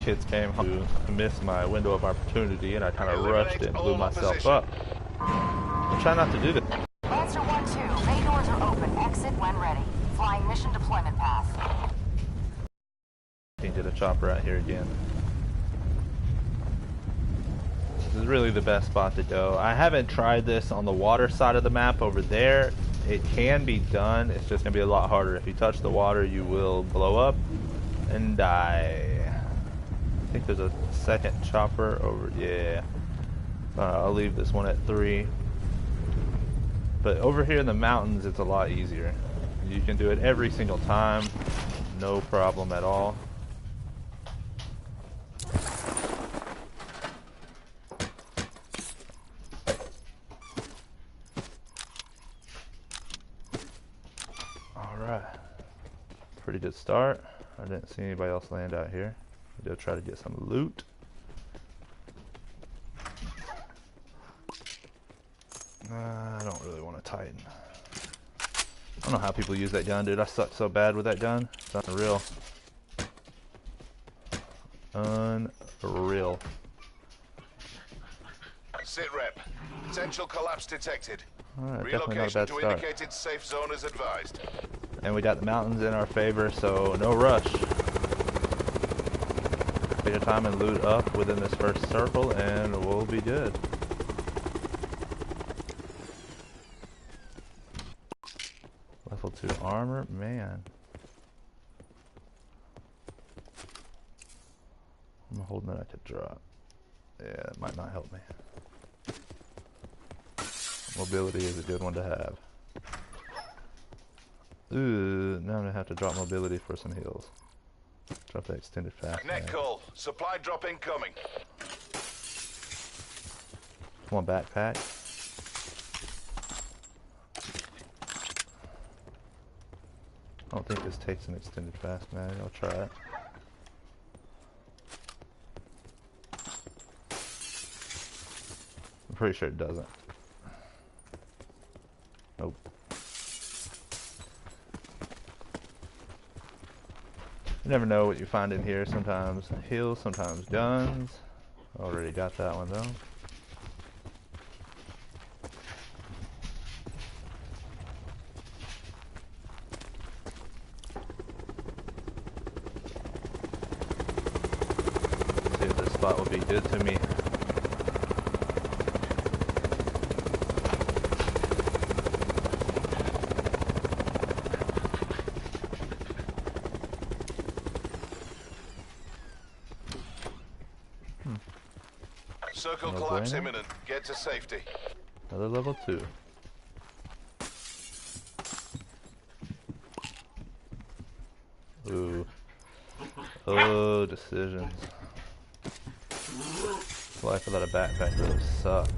kids came home to miss my window of opportunity, and I kind of rushed it and blew myself up. I'm trying not to do this. Lancer 1-2, bay doors are open. Exit when ready. Flying mission deployment path. Can get a chopper out here again. This is really the best spot to go. I haven't tried this on the water side of the map over there. It can be done. It's just going to be a lot harder. If you touch the water, you will blow up and die. I think there's a second chopper over. Yeah. I'll leave this one at 3. But over here in the mountains, it's a lot easier. You can do it every single time. No problem at all. Alright. Pretty good start. I didn't see anybody else land out here. We'll try to get some loot. I don't really want to tighten. I don't know how people use that gun, dude. I suck so bad with that gun. It's unreal. Unreal. Sit rep. Potential collapse detected. Alright, definitely not a Relocation bad to start. indicated safe zone is advised. And we got the mountains in our favor, so no rush. Take your time and loot up within this first circle, and we'll be good. Level 2 armor, man. I'm holding that I could drop. Yeah, it might not help me. Mobility is a good one to have. Ooh, now I'm gonna have to drop mobility for some heals. Drop that extended fast. Net call. Supply drop incoming. Come on, backpack. I don't think this takes an extended fast mag. I'll try it. I'm pretty sure it doesn't. Nope. You never know what you find in here. Sometimes heals, sometimes guns. Already got that one though. See if this spot will be good to me. Circle No collapse bueno. imminent. Get to safety. Another level 2. Ooh. Oh, decisions. Life without a backpack really sucks.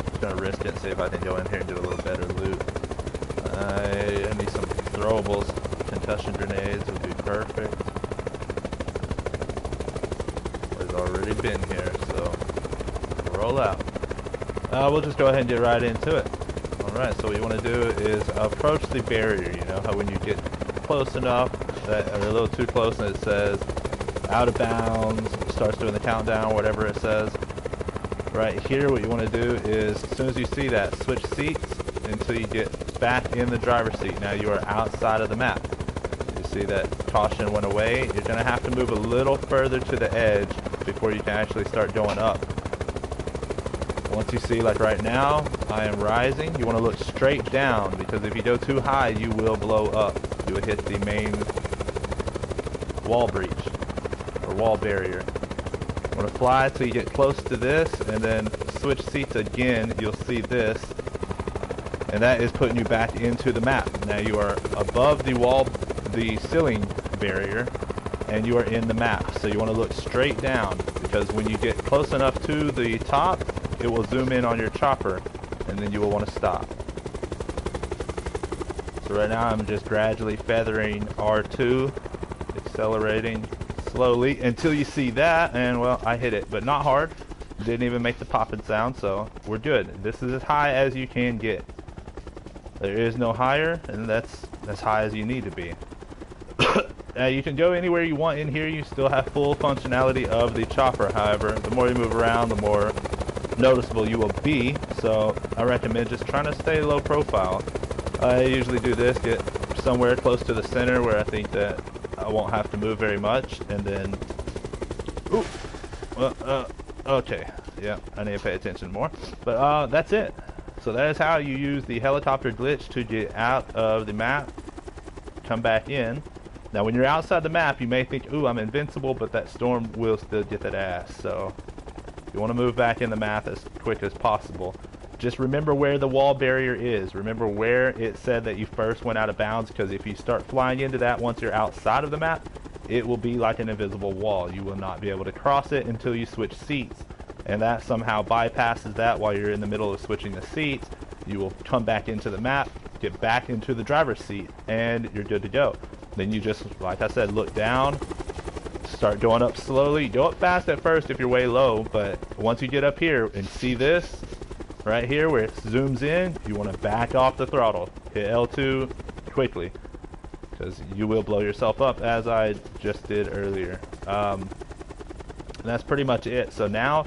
Just gonna risk it and see if I can go in here and do a little better loot. I need some throwables. Concussion grenades would be perfect. It's already been here, so roll out. We'll just go ahead and get right into it. Alright, so what you want to do is approach the barrier, you know, how when you get close enough, that, or a little too close and it says out of bounds, starts doing the countdown, whatever it says. Right here, what you want to do is, as soon as you see that, switch seats until you get back in the driver's seat. Now you are outside of the map. You see that caution went away. You're going to have to move a little further to the edge before you can actually start going up. Once you see, like right now, I am rising, you want to look straight down, because if you go too high, you will blow up. You will hit the main wall breach, or wall barrier. You want to fly till you get close to this, and then switch seats again, you'll see this. And that is putting you back into the map. Now you are above the wall, the ceiling barrier, and you are in the map. So you want to look straight down, because when you get close enough to the top, it will zoom in on your chopper, and then you will want to stop. So right now I'm just gradually feathering R2, accelerating slowly until you see that, and well, I hit it, but not hard. Didn't even make the popping sound, so we're good. This is as high as you can get. There is no higher, and that's as high as you need to be. You can go anywhere you want in here. You still have full functionality of the chopper. However, the more you move around, the more noticeable you will be. So I recommend just trying to stay low profile. I usually do this, get somewhere close to the center where I think that I won't have to move very much, and then... Ooh! Okay. Yeah, I need to pay attention more. But that's it. So that is how you use the helicopter glitch to get out of the map, come back in. Now when you're outside the map, you may think, ooh, I'm invincible, but that storm will still get that ass. So you want to move back in the map as quick as possible. Just remember where the wall barrier is. Remember where it said that you first went out of bounds, because if you start flying into that once you're outside of the map, it will be like an invisible wall. You will not be able to cross it until you switch seats. And that somehow bypasses that while you're in the middle of switching the seats. You will come back into the map, get back into the driver's seat, and you're good to go. Then you just, like I said, look down, start going up slowly. Go up fast at first if you're way low, but once you get up here and see this right here where it zooms in, you want to back off the throttle. Hit L2 quickly, because you will blow yourself up, as I just did earlier. And that's pretty much it. So now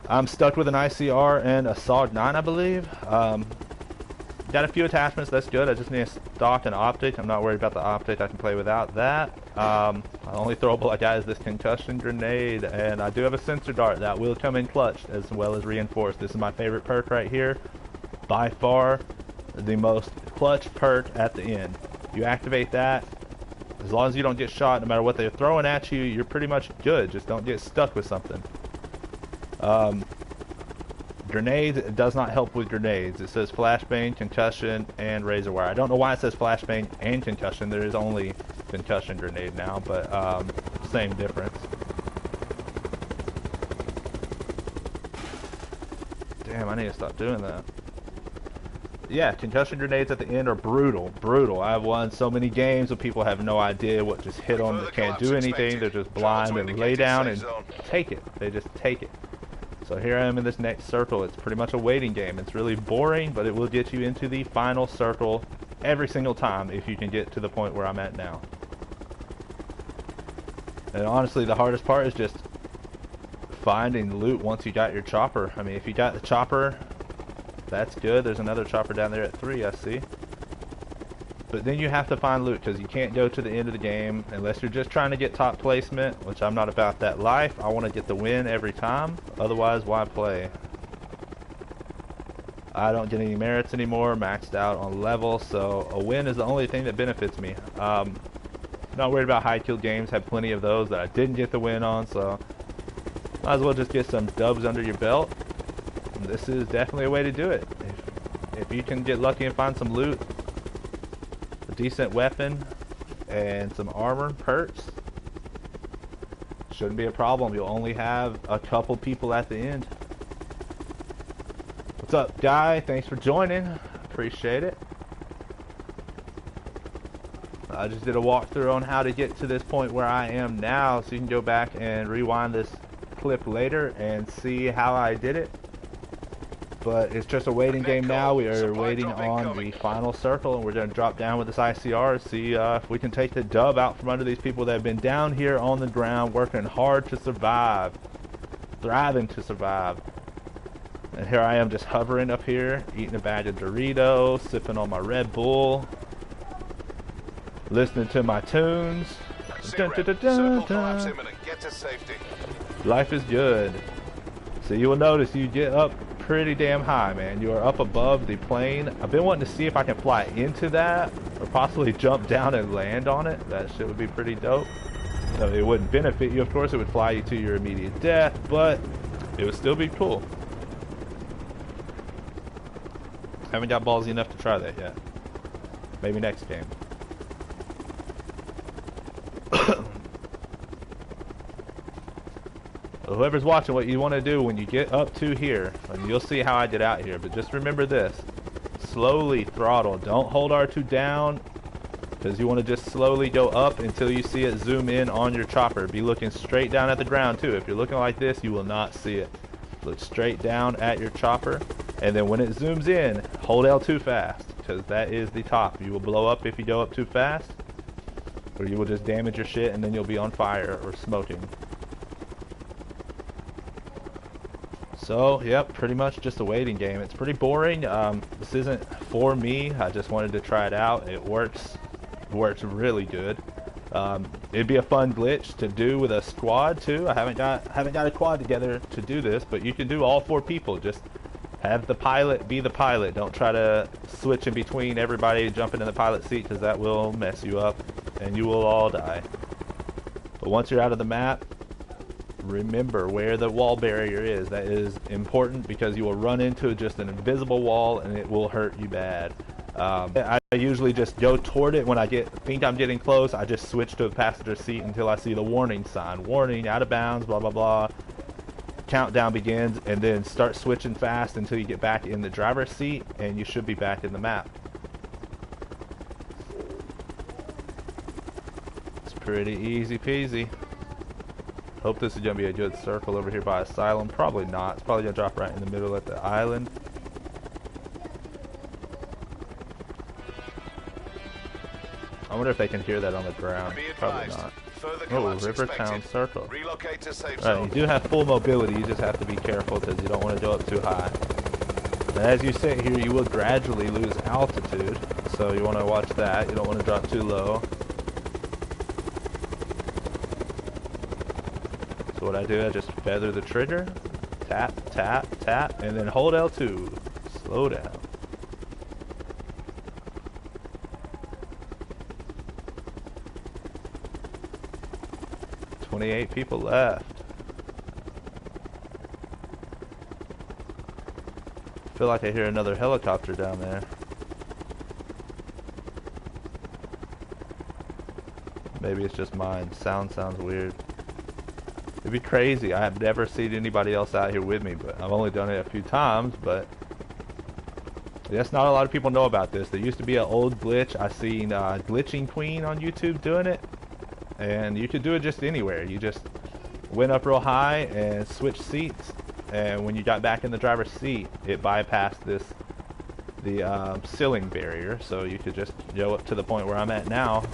I'm stuck with an ICR and a SOG 9, I believe. Got a few attachments, that's good. I just need a stock and optic. I'm not worried about the optic, I can play without that. The only throwable I got is this concussion grenade, and I do have a sensor dart that will come in clutch as well as reinforced. This is my favorite perk right here. By far the most clutch perk at the end. You activate that, as long as you don't get shot, no matter what they're throwing at you, you're pretty much good. Just don't get stuck with something. Grenades, it does not help with grenades. It says flashbang, concussion, and razor wire. I don't know why it says flashbang and concussion. There is only concussion grenade now, but same difference. Damn, I need to stop doing that. Yeah, concussion grenades at the end are brutal. Brutal. I've won so many games where people have no idea what just hit them. They can't do anything. They're just blind and lay down and take it. They just take it. So here I am in this next circle. It's pretty much a waiting game. It's really boring, but it will get you into the final circle every single time if you can get to the point where I'm at now. And honestly, the hardest part is just finding loot once you got your chopper. I mean, if you got the chopper, that's good. There's another chopper down there at 3, I see. But then you have to find loot, because you can't go to the end of the game unless you're just trying to get top placement, which I'm not about that life. I want to get the win every time. Otherwise, why play? I don't get any merits anymore, maxed out on level, so a win is the only thing that benefits me. Not worried about high kill games, have plenty of those that I didn't get the win on, so might as well just get some dubs under your belt. And this is definitely a way to do it. If you can get lucky and find some loot, a decent weapon, and some armor perks, shouldn't be a problem. You'll only have a couple people at the end. What's up, Guy? Thanks for joining. Appreciate it. I just did a walkthrough on how to get to this point where I am now, so you can go back and rewind this clip later and see how I did it. But it's just a waiting game now. We are waiting on the final circle, and we're going to drop down with this ICR, see if we can take the dub out from under these people that have been down here on the ground working hard to survive, thriving to survive. And here I am just hovering up here, eating a bag of Doritos, sipping on my Red Bull, listening to my tunes. Dun, dun, dun, dun, dun. Get to safety. Life is good. So you will notice you get up pretty damn high, man. You are up above the plane. I've been wanting to see if I can fly into that or possibly jump down and land on it. That shit would be pretty dope. So it wouldn't benefit you, of course. It would fly you to your immediate death, but it would still be cool. Haven't got ballsy enough to try that yet. Maybe next game. Whoever's watching, what you want to do when you get up to here, and you'll see how I did out here, but just remember this: slowly throttle. Don't hold R2 down, because you want to just slowly go up until you see it zoom in on your chopper. Be looking straight down at the ground too. If you're looking like this, you will not see it. Look straight down at your chopper, and then when it zooms in, hold L2 fast, because that is the top. You will blow up if you go up too fast, or you will just damage your shit and then you'll be on fire or smoking. So, yep, pretty much just a waiting game. It's pretty boring. This isn't for me. I just wanted to try it out. It works really good. It'd be a fun glitch to do with a squad too. I haven't got a quad together to do this, but you can do all 4 people. Just have the pilot be the pilot. Don't try to switch in between everybody jumping in the pilot seat, because that will mess you up and you will all die. But once you're out of the map, remember where the wall barrier is. That is important, because you will run into just an invisible wall and it will hurt you bad. I usually just go toward it when I think I'm getting close. I just switch to a passenger seat until I see the warning sign. Warning, out of bounds, blah blah blah. Countdown begins, and then start switching fast until you get back in the driver's seat, and you should be back in the map. It's pretty easy peasy. Hope this is going to be a good circle over here by Asylum. Probably not. It's probably going to drop right in the middle at the island. I wonder if they can hear that on the ground. Probably not. Oh, Rivertown Circle. Relocate to safe Right, zone. you do have full mobility, you just have to be careful because you don't want to go up too high. And as you sit here, you will gradually lose altitude, so you want to watch that. You don't want to drop too low. So what I do, I just feather the trigger, tap, tap, tap, and then hold L2. Slow down. $28 people left. I feel like I hear another helicopter down there. Maybe it's just mine. Sounds weird. It'd be crazy. I have never seen anybody else out here with me, but I've only done it a few times, but yes, not a lot of people know about this. There used to be an old glitch. I seen Glitching Queen on YouTube doing it. And you could do it just anywhere. You just went up real high and switched seats, and when you got back in the driver's seat, it bypassed the ceiling barrier, so you could just go up to the point where I'm at now,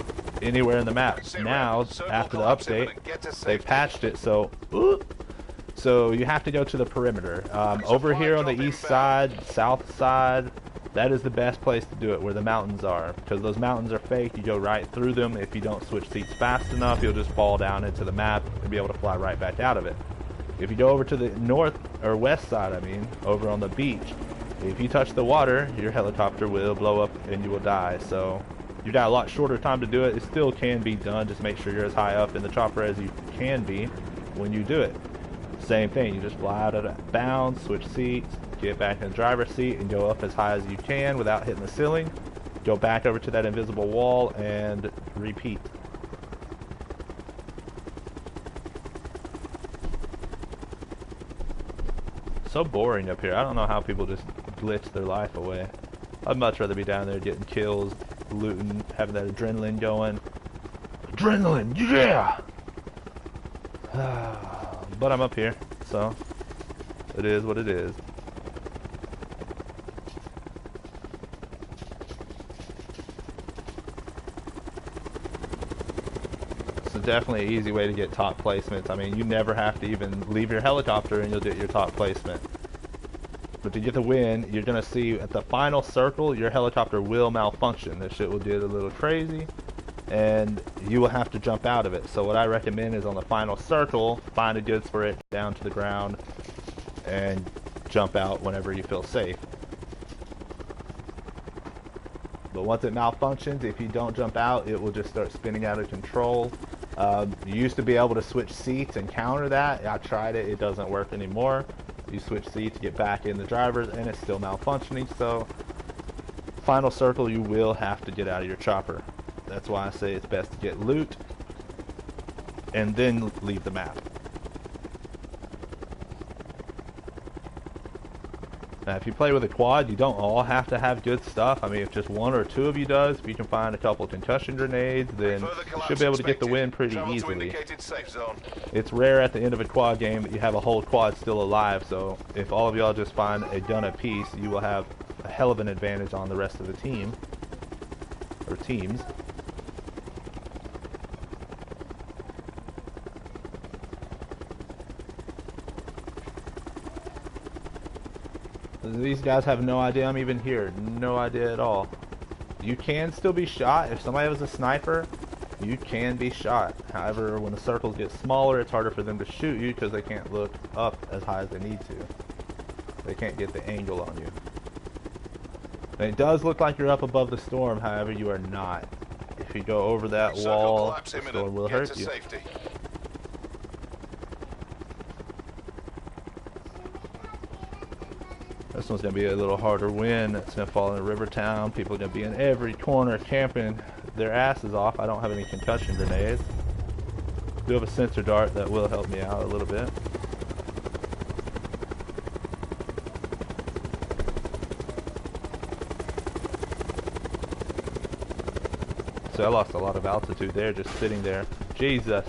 anywhere in the map. Now, after the update, they patched it so you have to go to the perimeter. Over here on the east side, south side, that is the best place to do it, where the mountains are, because those mountains are fake. You go right through them. If you don't switch seats fast enough, you'll just fall down into the map and be able to fly right back out of it. If you go over to the north or west side, over on the beach, if you touch the water, your helicopter will blow up and you will die. So you got a lot shorter time to do it. It still can be done. Just make sure you're as high up in the chopper as you can be when you do it. Same thing, you just fly out of bounds, switch seats, get back in the driver's seat, and go up as high as you can without hitting the ceiling. Go back over to that invisible wall and repeat. So boring up here. I don't know how people just glitch their life away. I'd much rather be down there getting kills, looting, having that adrenaline going. Adrenaline, yeah! But I'm up here, so it is what it is. So definitely an easy way to get top placements. You never have to even leave your helicopter and you'll get your top placement. But to get the win, you're going to see at the final circle, your helicopter will malfunction. This shit will get a little crazy, and you will have to jump out of it. So what I recommend is on the final circle, find a good for it down to the ground and jump out whenever you feel safe. But once it malfunctions, if you don't jump out, it will just start spinning out of control. You used to be able to switch seats and counter that. I tried it, it doesn't work anymore. You switch seats, get back in the driver's, and it's still malfunctioning. So final circle, you will have to get out of your chopper. That's why I say it's best to get loot and then leave the map. Now, if you play with a quad, you don't all have to have good stuff. If just one or two of you does, if you can find a couple concussion grenades, then you should be able to get the win pretty easily. It's rare at the end of a quad game that you have a whole quad still alive, so if all of y'all just find a gun apiece, you will have a hell of an advantage on the rest of the team, or teams. These guys have no idea I'm even here. No idea at all. You can still be shot. If somebody was a sniper, you can be shot. However, when the circles get smaller, it's harder for them to shoot you because they can't look up as high as they need to. They can't get the angle on you. And it does look like you're up above the storm, however, you are not. If you go over that wall, the storm will hurt you. Safety. This one's going to be a little harder win. It's going to fall in Rivertown. People are going to be in every corner camping their asses off. I don't have any concussion grenades. I do have a sensor dart that will help me out a little bit. So I lost a lot of altitude there, just sitting there. Jesus.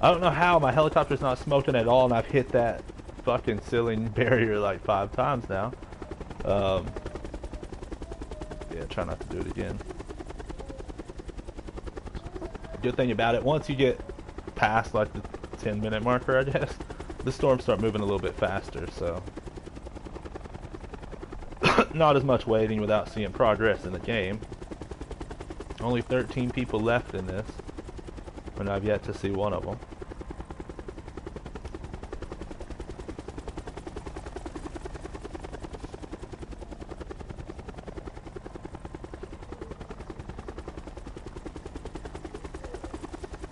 I don't know how my helicopter's not smoking at all, and I've hit that fucking ceiling barrier like 5 times now. Yeah, try not to do it again. Good thing about it, once you get past like the 10-minute marker, I guess, the storms start moving a little bit faster, so not as much waiting without seeing progress in the game. Only 13 people left in this, and I've yet to see one of them.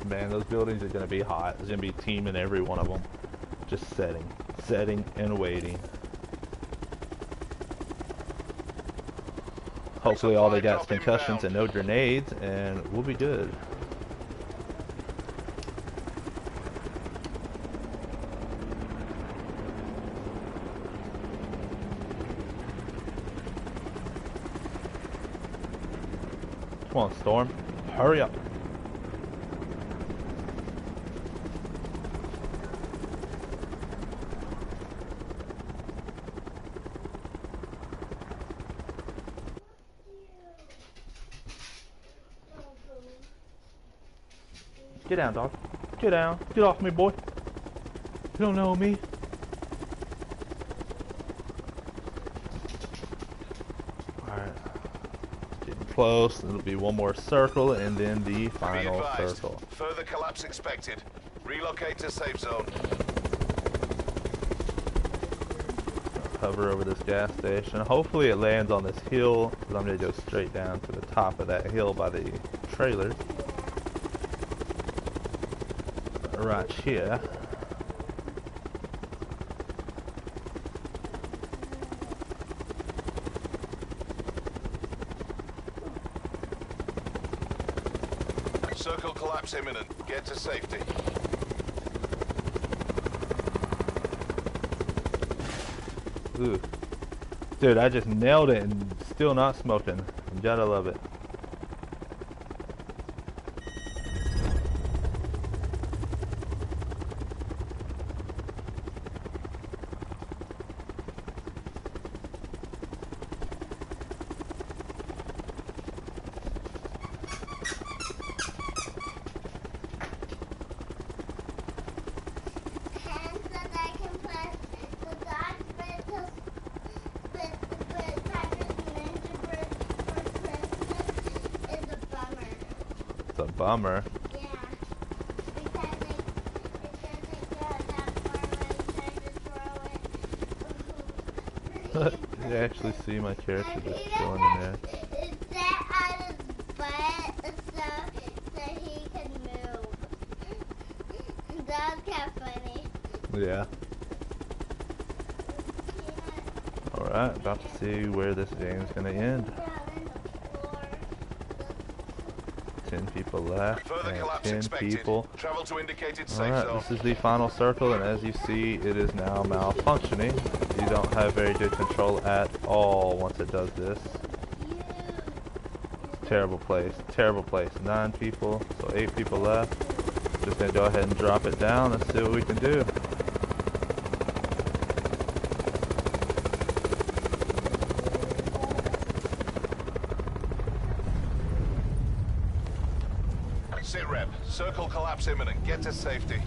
Man, those buildings are going to be hot. There's going to be a team in every one of them. Just setting and waiting. Hopefully all they got is concussions and no grenades, and we'll be good. Come on, Storm. Hurry up. Get down, dog. Get down. Get off me, boy. You don't know me. Alright. Getting close. It'll be one more circle and then the final circle. Further collapse expected. Relocate to safe zone. Hover over this gas station. Hopefully it lands on this hill, because I'm going to go straight down to the top of that hill by the trailers. Right here. Circle collapse imminent. Get to safety. Ooh. Dude, I just nailed it and still not smoking. You gotta love it. It's a bummer. Yeah, because it doesn't go that far when I'm trying to throw it. You actually see my character just chilling in there. It's that on his butt so he can move. That was kind of funny. Yeah. Alright, about to see where this game's gonna end. 10 people left, Further and collapse 10 expected. people. Travel to indicated safe Alright, zone. this is the final circle, and as you see, it is now malfunctioning. You don't have very good control at all once it does this. Terrible place, terrible place. 9 people, so 8 people left. Just gonna go ahead and drop it down and see what we can do. Sit rep. Circle collapse imminent. Get to safety.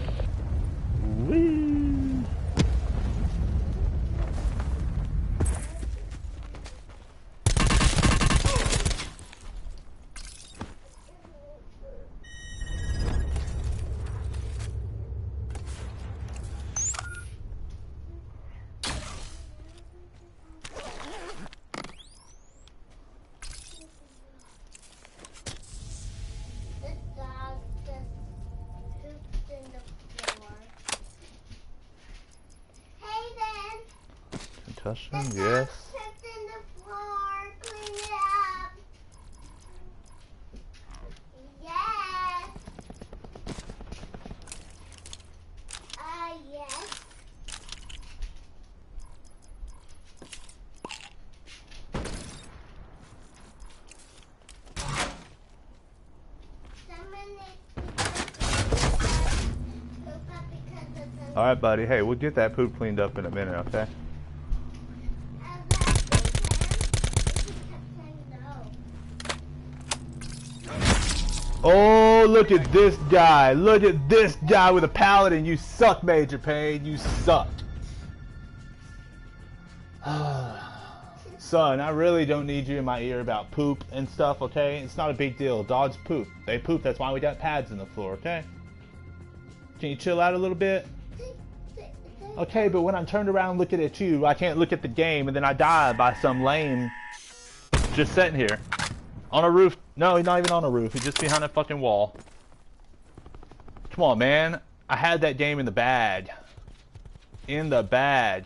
Whee! This dog just pooped in the floor. Hayden, Concussion, the dog yes. pooped in the floor. Clean it up. Yes. Yes. Alright, buddy. Hey, we'll get that poop cleaned up in a minute, okay? Oh, look at this guy. Look at this guy with a paladin. You suck, Major Payne. You suck. Son, I really don't need you in my ear about poop and stuff, okay? It's not a big deal. Dogs poop. They poop. That's why we got pads in the floor, okay? Can you chill out a little bit? Okay, but when I'm turned around looking at you, I can't look at the game, and then I die by some lame just sitting here. On a roof. No, he's not even on a roof. He's just behind a fucking wall. Come on, man. I had that game in the bag. In the bag.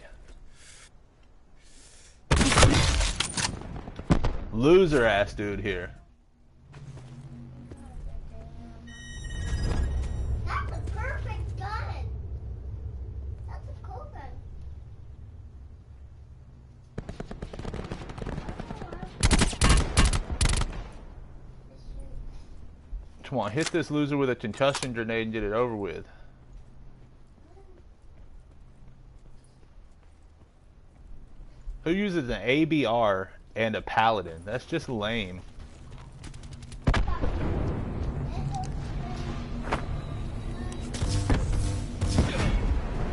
Loser ass dude here. That's a perfect gun. That's a cool gun. Come on, hit this loser with a concussion grenade and get it over with. Who uses an ABR and a paladin? That's just lame.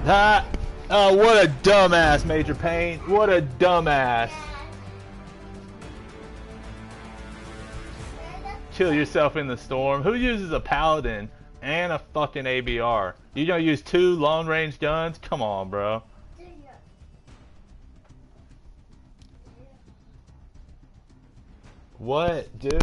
Ah! Oh, what a dumbass, Major Payne. What a dumbass. Kill yourself in the storm. Who uses a paladin and a fucking ABR? You gonna use 2 long-range guns? Come on, bro. What, dude?